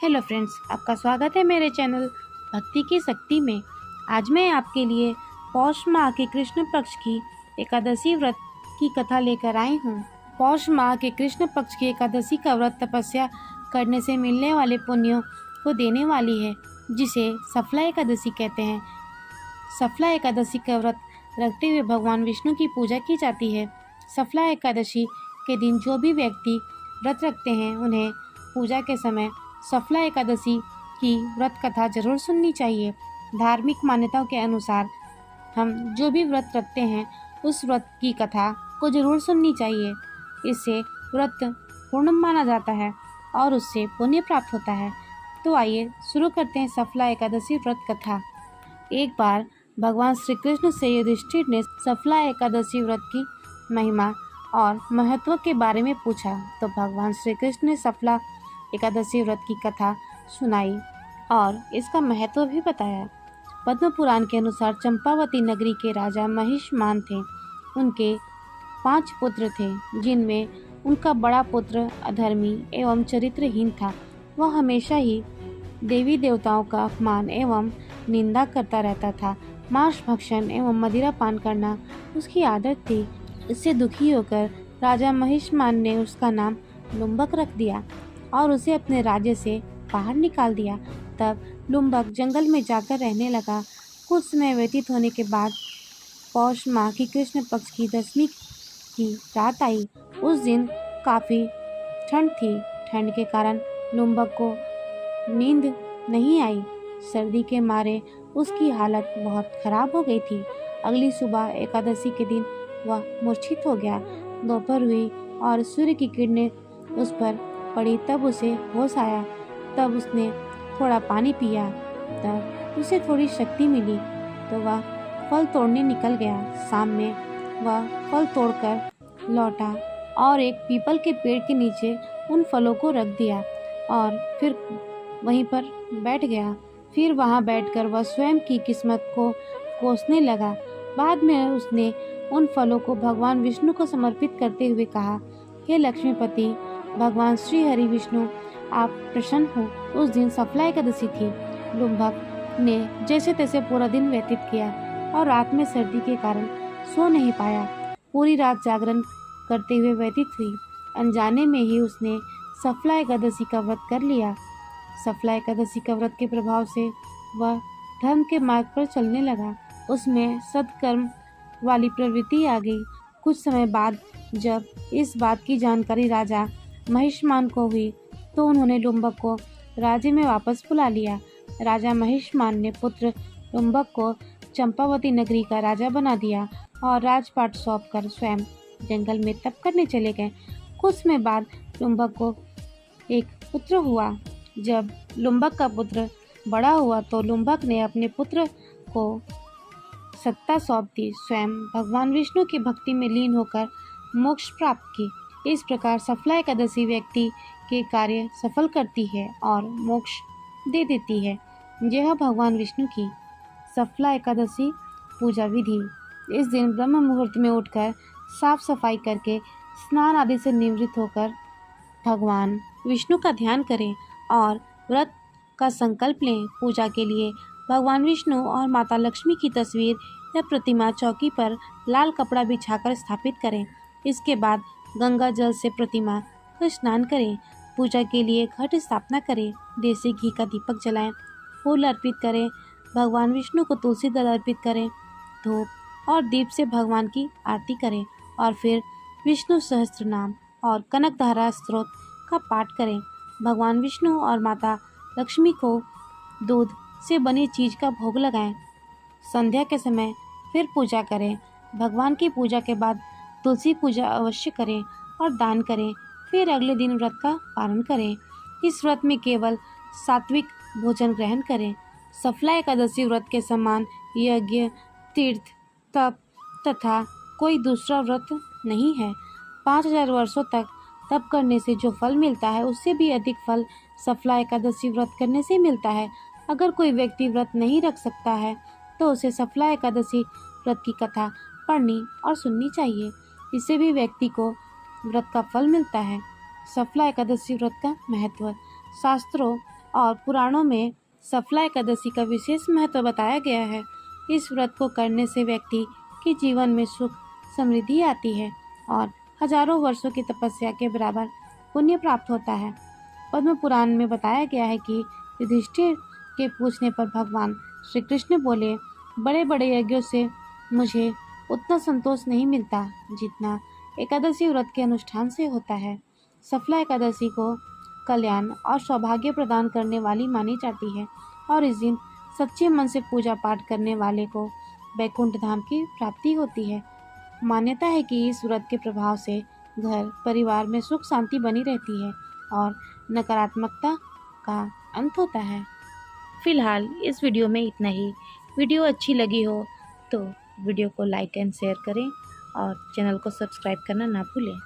Hello friends, आपका स्वागत है मेरे चैनल भक्ति की शक्ति में। आज मैं आपके लिए पौष माह के कृष्ण पक्ष की एकादशी व्रत की कथा लेकर आई हूँ। पौष माह के कृष्ण पक्ष की एकादशी का व्रत तपस्या करने से मिलने वाले पुण्यों को देने वाली है, जिसे सफला एकादशी कहते हैं। सफला एकादशी का व्रत रखते हुए भगवान विष्णु की पूजा की जाती है। सफला एकादशी के दिन जो भी व्यक्ति व्रत रखते हैं, उन्हें पूजा के समय सफला एकादशी की व्रत कथा जरूर सुननी चाहिए। धार्मिक मान्यताओं के अनुसार हम जो भी व्रत रखते हैं, उस व्रत की कथा को जरूर सुननी चाहिए। इससे व्रत पूर्ण माना जाता है और उससे पुण्य प्राप्त होता है। तो आइए शुरू करते हैं सफला एकादशी व्रत कथा। एक बार भगवान श्री कृष्ण से युधिष्ठिर ने सफला एकादशी व्रत की महिमा और महत्व के बारे में पूछा, तो भगवान श्री कृष्ण ने सफला एकादशी व्रत की कथा सुनाई और इसका महत्व भी बताया। पद्म पुराण के अनुसार चंपावती नगरी के राजा महिष्मान थे। उनके 5 पुत्र थे, जिनमें उनका बड़ा पुत्र अधर्मी एवं चरित्रहीन था। वह हमेशा ही देवी देवताओं का अपमान एवं निंदा करता रहता था। मांस भक्षण एवं मदिरा पान करना उसकी आदत थी। इससे दुखी होकर राजा महिष्मान ने उसका नाम लुम्बक रख दिया और उसे अपने राज्य से बाहर निकाल दिया। तब लुम्बक जंगल में जाकर रहने लगा। कुछ समय व्यतीत होने के बाद पौष माह की कृष्ण पक्ष की 10वीं की रात आई। उस दिन काफ़ी ठंड थी। ठंड के कारण लुम्बक को नींद नहीं आई। सर्दी के मारे उसकी हालत बहुत खराब हो गई थी। अगली सुबह एकादशी के दिन वह मूर्छित हो गया। दोपहर हुई और सूर्य की किरणें उस पर पड़ी, तब उसे होश आया। तब उसने थोड़ा पानी पिया, तब उसे थोड़ी शक्ति मिली, तो वह फल तोड़ने निकल गया। शाम में वह फल तोड़कर लौटा और एक पीपल के पेड़ के नीचे उन फलों को रख दिया और फिर वहीं पर बैठ गया। फिर वहां बैठकर वह स्वयं की किस्मत को कोसने लगा। बाद में उसने उन फलों को भगवान विष्णु को समर्पित करते हुए कहा, हे लक्ष्मीपति भगवान श्री हरि विष्णु, आप प्रसन्न हो। उस दिन सफला एकादशी थी। लुम्बक ने जैसे तैसे पूरा दिन व्यतीत किया और रात में सर्दी के कारण सो नहीं पाया। पूरी रात जागरण करते हुए व्यतीत हुई। अनजाने में ही उसने सफला एकादशी का व्रत कर लिया। सफला एकादशी का व्रत के प्रभाव से वह धर्म के मार्ग पर चलने लगा। उसमें सत्कर्म वाली प्रवृत्ति आ गई। कुछ समय बाद जब इस बात की जानकारी राजा महिष्मान को हुई, तो उन्होंने लुम्बक को राज्य में वापस बुला लिया। राजा महिष्मान ने पुत्र लुम्बक को चंपावती नगरी का राजा बना दिया और राजपाट सौंपकर स्वयं जंगल में तप करने चले गए। कुछ समय बाद लुम्बक को एक पुत्र हुआ। जब लुम्बक का पुत्र बड़ा हुआ, तो लुम्बक ने अपने पुत्र को सत्ता सौंप दी। स्वयं भगवान विष्णु की भक्ति में लीन होकर मोक्ष प्राप्त की। इस प्रकार सफला एकादशी व्यक्ति के कार्य सफल करती है और मोक्ष दे देती है। यह भगवान विष्णु की सफला एकादशी पूजा विधि। इस दिन ब्रह्म मुहूर्त में उठकर साफ सफाई करके स्नान आदि से निवृत्त होकर भगवान विष्णु का ध्यान करें और व्रत का संकल्प लें। पूजा के लिए भगवान विष्णु और माता लक्ष्मी की तस्वीर या प्रतिमा चौकी पर लाल कपड़ा बिछाकर स्थापित करें। इसके बाद गंगा जल से प्रतिमा को स्नान करें। पूजा के लिए घट स्थापना करें। देसी घी का दीपक जलाएं। फूल अर्पित करें। भगवान विष्णु को तुलसी दल अर्पित करें। धूप और दीप से भगवान की आरती करें और फिर विष्णु सहस्त्र नाम और कनकधारा स्त्रोत का पाठ करें। भगवान विष्णु और माता लक्ष्मी को दूध से बनी चीज का भोग लगाएं। संध्या के समय फिर पूजा करें। भगवान की पूजा के बाद तुलसी पूजा अवश्य करें और दान करें। फिर अगले दिन व्रत का पालन करें। इस व्रत में केवल सात्विक भोजन ग्रहण करें। सफला एकादशी व्रत के समान यज्ञ, तीर्थ, तप तथा कोई दूसरा व्रत नहीं है। 5000 वर्षों तक तप करने से जो फल मिलता है, उससे भी अधिक फल सफला एकादशी व्रत करने से मिलता है। अगर कोई व्यक्ति व्रत नहीं रख सकता है, तो उसे सफला एकादशी व्रत की कथा पढ़नी और सुननी चाहिए। इससे भी व्यक्ति को व्रत का फल मिलता है। सफला एकादशी व्रत का महत्व। शास्त्रों और पुराणों में सफला एकादशी का विशेष महत्व बताया गया है। इस व्रत को करने से व्यक्ति के जीवन में सुख समृद्धि आती है और हजारों वर्षों की तपस्या के बराबर पुण्य प्राप्त होता है। पद्म पुराण में बताया गया है कि युधिष्ठिर के पूछने पर भगवान श्री कृष्ण बोले, बड़े बड़े यज्ञों से मुझे उतना संतोष नहीं मिलता जितना एकादशी व्रत के अनुष्ठान से होता है। सफला एकादशी को कल्याण और सौभाग्य प्रदान करने वाली मानी जाती है और इस दिन सच्चे मन से पूजा पाठ करने वाले को वैकुंठ धाम की प्राप्ति होती है। मान्यता है कि इस व्रत के प्रभाव से घर परिवार में सुख शांति बनी रहती है और नकारात्मकता का अंत होता है। फिलहाल इस वीडियो में इतना ही। वीडियो अच्छी लगी हो तो वीडियो को लाइक एंड शेयर करें और चैनल को सब्सक्राइब करना ना भूलें।